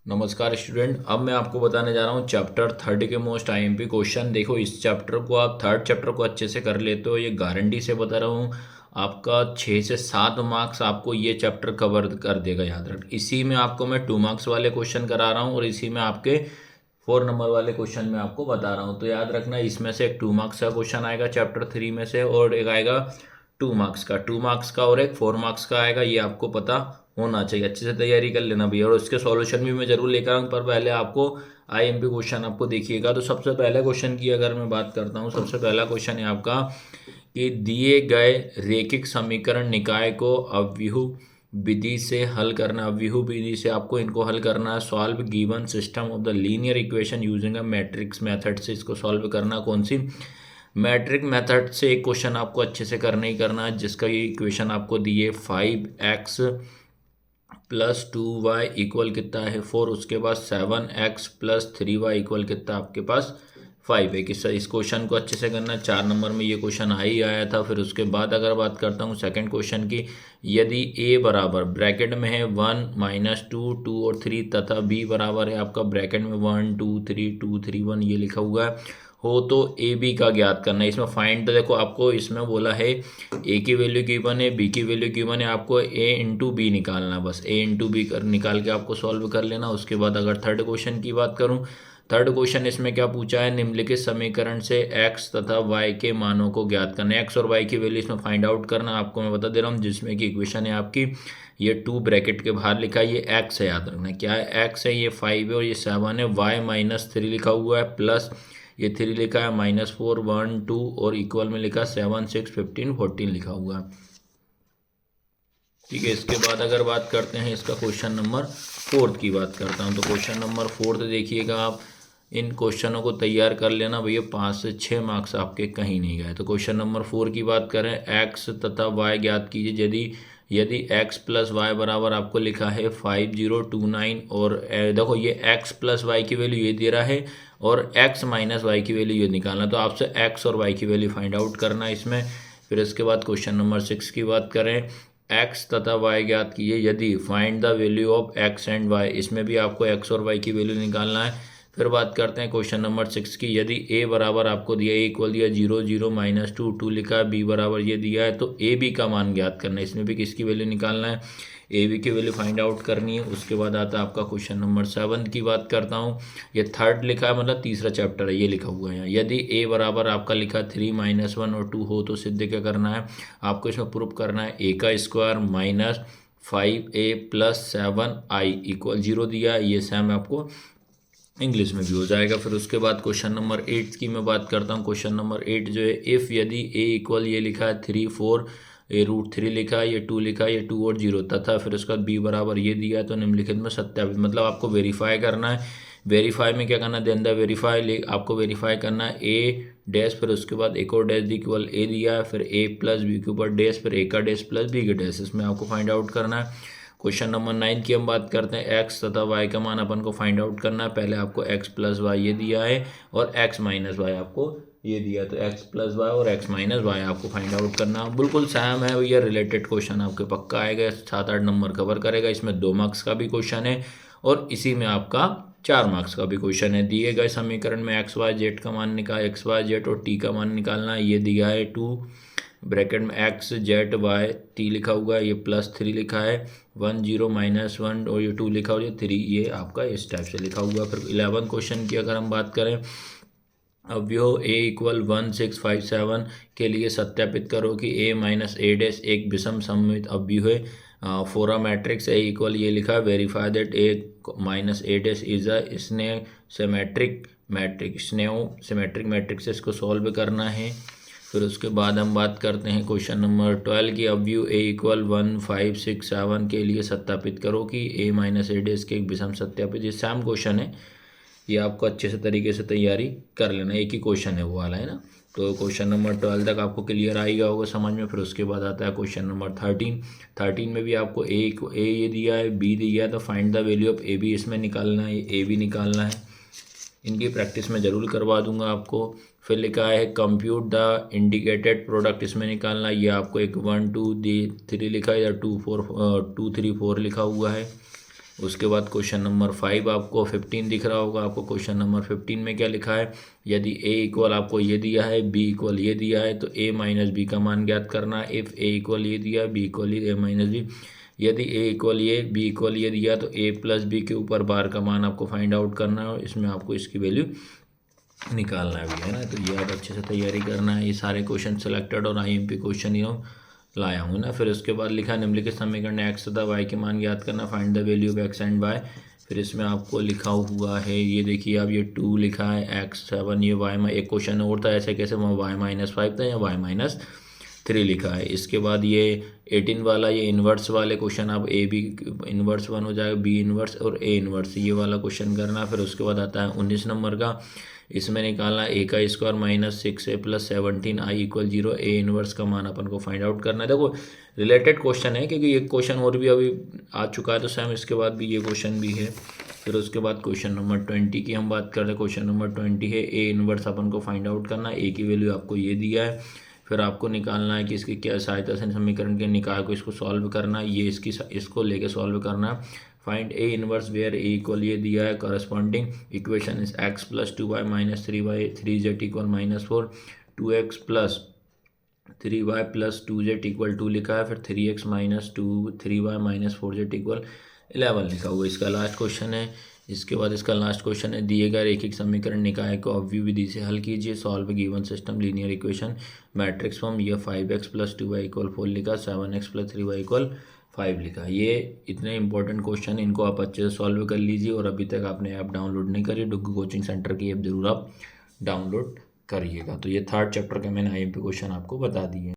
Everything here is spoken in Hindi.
नमस्कार स्टूडेंट। अब मैं आपको बताने जा रहा हूँ चैप्टर थर्ड के मोस्ट आईएमपी क्वेश्चन। देखो, इस चैप्टर को आप थर्ड चैप्टर को अच्छे से कर लेते हो, ये गारंटी से बता रहा हूँ। आपका 6 से 7 मार्क्स आपको ये चैप्टर कवर कर देगा, याद रख। इसी में आपको मैं 2 मार्क्स वाले क्वेश्चन करा रहा हूँ और इसी में आपके 4 नंबर वाले क्वेश्चन में आपको बता रहा हूँ। तो याद रखना, इसमें से एक 2 मार्क्स का क्वेश्चन आएगा चैप्टर 3 में से, और एक आएगा 2 मार्क्स का और एक 4 मार्क्स का आएगा। ये आपको पता होना चाहिए, अच्छे से तैयारी कर लेना भैया। और उसके सॉल्यूशन भी मैं जरूर लेकर आऊँ, पर पहले आपको आईएमपी क्वेश्चन आपको देखिएगा। तो सबसे पहले क्वेश्चन की अगर मैं बात करता हूँ, सबसे पहला क्वेश्चन है आपका कि दिए गए रेखिक समीकरण निकाय को अव्यूह विधि से हल करना। अव्यूह विधि से आपको इनको हल करना है। Solve given system of the linear equation using a matrix method से इसको सॉल्व करना। कौन सी? मैट्रिक मेथड से एक क्वेश्चन आपको अच्छे से करना ही करना है, जिसका ये इक्वेशन आपको दिए 5x प्लस 2y इक्वल कितना है 4। उसके बाद 7x प्लस 3y इक्वल कितना आपके पास 5 है। इस क्वेश्चन को अच्छे से करना। 4 नंबर में ये क्वेश्चन आ ही आया था। फिर उसके बाद अगर बात करता हूँ सेकंड क्वेश्चन की, यदि a बराबर ब्रैकेट में है 1 माइनस 2 2 और 3 तथा b बराबर है आपका ब्रैकेट में 1 2 3 2 3 1 ये लिखा हुआ है हो, तो ए बी का ज्ञात करना है। इसमें फाइंड, तो देखो आपको इसमें बोला है ए की वैल्यू गिवन है, बी की वैल्यू गिवन है, आपको ए इंटू बी निकालना। बस ए इंटू बी निकाल के आपको सॉल्व कर लेना। उसके बाद अगर थर्ड क्वेश्चन की बात करूं, थर्ड क्वेश्चन इसमें क्या पूछा है, निम्नलिखित समीकरण से एक्स तथा वाई के मानों को ज्ञात करना। एक्स और वाई की वैल्यू इसमें फाइंड आउट करना। आपको मैं बता दे रहा हूँ, जिसमें कि इक्वेशन है आपकी ये 2 ब्रैकेट के बाहर लिखा है, ये एक्स है, याद रखना क्या है, एक्स है, ये 5 है और ये 7 है। वाई माइनस 3 लिखा हुआ है, प्लस ये 3 लिखा है, -4 1 2 और इक्वल में लिखा 7 6 15 14 लिखा हुआ है। ठीक है। इसके बाद अगर बात करते हैं इसका क्वेश्चन नंबर 4 की बात करता हूँ, तो क्वेश्चन नंबर 4 देखिएगा आप। इन क्वेश्चनों को तैयार कर लेना भैया, 5 से 6 मार्क्स आपके कहीं नहीं गए। तो क्वेश्चन नंबर 4 की बात करें, एक्स तथा वाई ज्ञात कीजिए। यदि यदि x प्लस वाई बराबर आपको लिखा है 5029 और देखो ये x प्लस वाई की वैल्यू ये दे रहा है और x माइनस वाई की वैल्यू ये निकालना। तो आपसे x और y की वैल्यू फाइंड आउट करना है इसमें। फिर इसके बाद क्वेश्चन नंबर 6 की बात करें, x तथा y ज्ञात कीजिए। यदि find the value of x and y, इसमें भी आपको x और y की वैल्यू निकालना है। फिर बात करते हैं क्वेश्चन नंबर 6 की, यदि a बराबर आपको दिया, a इक्वल दिया 0 0 -2 2 लिखा है, b बराबर ये दिया है, तो a b का मान ज्ञात करना है। इसमें भी किसकी वैल्यू निकालना है, ए बी की वैल्यू फाइंड आउट करनी है। उसके बाद आता है आपका क्वेश्चन नंबर 7 की बात करता हूँ। ये थर्ड लिखा है, मतलब तीसरा चैप्टर है, ये लिखा हुआ है यहाँ। यदि a बराबर आपका लिखा 3 -1 और 2 हो, तो सिद्ध क्या करना है आपको, इसमें प्रूफ करना है a का square minus 5a plus 7i equal 0 दिया है। ये सेम आपको इंग्लिश में भी हो जाएगा। फिर उसके बाद क्वेश्चन नंबर 8 की मैं बात करता हूँ। क्वेश्चन नंबर 8 जो है, इफ़ यदि a इक्वल ये लिखा है 3 4 ये √3 लिखा है, ये 2 लिखा है, ये 2 और 0 तथा फिर उसका b बराबर ये दिया है, तो निम्नलिखित में सत्यापित, मतलब आपको वेरीफाई करना है। वेरीफाई में क्या करना है, देन द वेरीफाई आपको वेरीफाई करना है a डैश, फिर उसके बाद एक और डैश इक्वल a दिया है, फिर a प्लस बी के ऊपर डैश, फिर a का डैश प्लस b का डैश, इसमें आपको फाइंड आउट करना है। क्वेश्चन नंबर 9 की हम बात करते हैं, एक्स तथा वाई का मान अपन को फाइंड आउट करना है। पहले आपको एक्स प्लस वाई ये दिया है और एक्स माइनस वाई आपको ये दिया, तो एक्स प्लस वाई और एक्स माइनस वाई आपको फाइंड आउट करना है। बिल्कुल सेम है भैया, रिलेटेड क्वेश्चन आपके पक्का आएगा, 7 8 नंबर कवर करेगा। इसमें 2 मार्क्स का भी क्वेश्चन है और इसी में आपका 4 मार्क्स का भी क्वेश्चन है। दिए गए समीकरण में एक्स वाई जेड का मान निकाल, एक्स वाई जेड और टी का मान निकालना है। ये दिया है 2 ब्रैकेट में एक्स जेड वाई टी लिखा हुआ है, ये +3 लिखा है, 1 0 -1 और ये 2 लिखा हुआ है, 3 ये आपका इस टाइप से लिखा हुआ है। फिर 11 क्वेश्चन की अगर हम बात करें, अवयव a इक्वल 1 6 5 7 के लिए सत्यापित करो कि a माइनस a डैश एक विषम सममित अवयव है। For a matrix a equal ये लिखा है, verify that a minus a dash is a symmetric matrix, इसको सॉल्व करना है। फिर उसके बाद हम बात करते हैं क्वेश्चन नंबर 12 की, अवयव a इक्वल 1 5 6 7 के लिए सत्यापित करो कि a माइनस a डैश के एक विषम सत्यापित। ये सेम क्वेश्चन है, ये आपको अच्छे से तरीके से तैयारी कर लेना, एक ही क्वेश्चन है वो वाला, है ना। तो क्वेश्चन नंबर 12 तक आपको क्लियर आएगा होगा समझ में। फिर उसके बाद आता है क्वेश्चन नंबर 13 में भी आपको ए ये दिया है, बी दिया है, तो find the value of A B इसमें निकालना है, ए बी निकालना है। इनकी प्रैक्टिस में ज़रूर करवा दूंगा आपको। फिर लिखा है कंप्यूट द इंडिकेटेड प्रोडक्ट, इसमें निकालना है। ये आपको एक 1 2 3 लिखा है या 2 3 4 लिखा हुआ है। उसके बाद क्वेश्चन नंबर 5 आपको 15 दिख रहा होगा। आपको क्वेश्चन नंबर 15 में क्या लिखा है, यदि ए इक्वल आपको ये दिया है, बी इक्वल ये दिया है, तो ए माइनस बी का मान ज्ञात करना है। इफ़ ए इक्वल ये दिया, बी इक्वल ए माइनस बी, यदि ए इक्वल ये, बी इक्वल ये दिया, तो ए प्लस बी के ऊपर बार का मान आपको फाइंड आउट करना है। इसमें आपको इसकी वैल्यू निकालना भी है ना, तो ये आप अच्छे से तैयारी करना है। ये सारे क्वेश्चन सिलेक्टेड और IMP क्वेश्चन ही लाया हूँ ना। फिर उसके बाद लिखा निम्नलिखित समीकरण एक्स तथा वाई के मान ज्ञात करना, find the value of X and Y. फिर इसमें आपको लिखा हुआ है, ये देखिए आप, ये 2 लिखा है, x7, ये y में एक क्वेश्चन और था ऐसे कैसे, वहाँ y-5 था या y-3 लिखा है। इसके बाद ये 18 वाला, ये इन्वर्स वाले क्वेश्चन, आप ए बी इन्वर्स 1 हो जाएगा, बी इन्वर्स और ए इन्वर्स, ये वाला क्वेश्चन करना। फिर उसके बाद आता है 19 नंबर का, इसमें निकालना ए का square minus 6a plus 17 i equal 0, A inverse का मान अपन को फाइंड आउट करना है। देखो रिलेटेड क्वेश्चन है क्योंकि ये क्वेश्चन और भी अभी आ चुका है, तो सेम इसके बाद भी ये क्वेश्चन भी है। फिर उसके बाद क्वेश्चन नंबर 20 की हम बात करते हैं। क्वेश्चन नंबर 20 है, ए इन्वर्स अपन को फाइंड आउट करना है। ए की वैल्यू आपको ये दिया है, फिर आपको निकालना है कि इसकी क्या सहायता से समीकरण के निकाल को इसको सॉल्व करना है, ये इसको लेके सॉल्व करना है। Find A inverse where A equal ये दिया है, corresponding equation is X plus 2y minus 3y 3z equal -4, 2x plus 3y plus 2z equal 2 लिखा है, फिर 3x minus 3y minus 4z equal 11 लिखा हुआ। इसका लास्ट क्वेश्चन है। इसके बाद इसका लास्ट क्वेश्चन है, दिए गए रैखिक समीकरण निकाय को ऑब्व्यू विधि से हल कीजिए, solve given system linear equation matrix form. ये 5x प्लस 2y इक्वल 4 लिखा, 7x प्लस 3y इक्वल 5 लिखा। ये इतने इंपॉर्टेंट क्वेश्चन, इनको आप अच्छे से सॉल्व कर लीजिए। और अभी तक आपने ऐप डाउनलोड नहीं करी, डुग्गू कोचिंग सेंटर की ऐप जरूर आप डाउनलोड करिएगा। तो ये 3rd चैप्टर का मैंने IMP क्वेश्चन आपको बता दिए।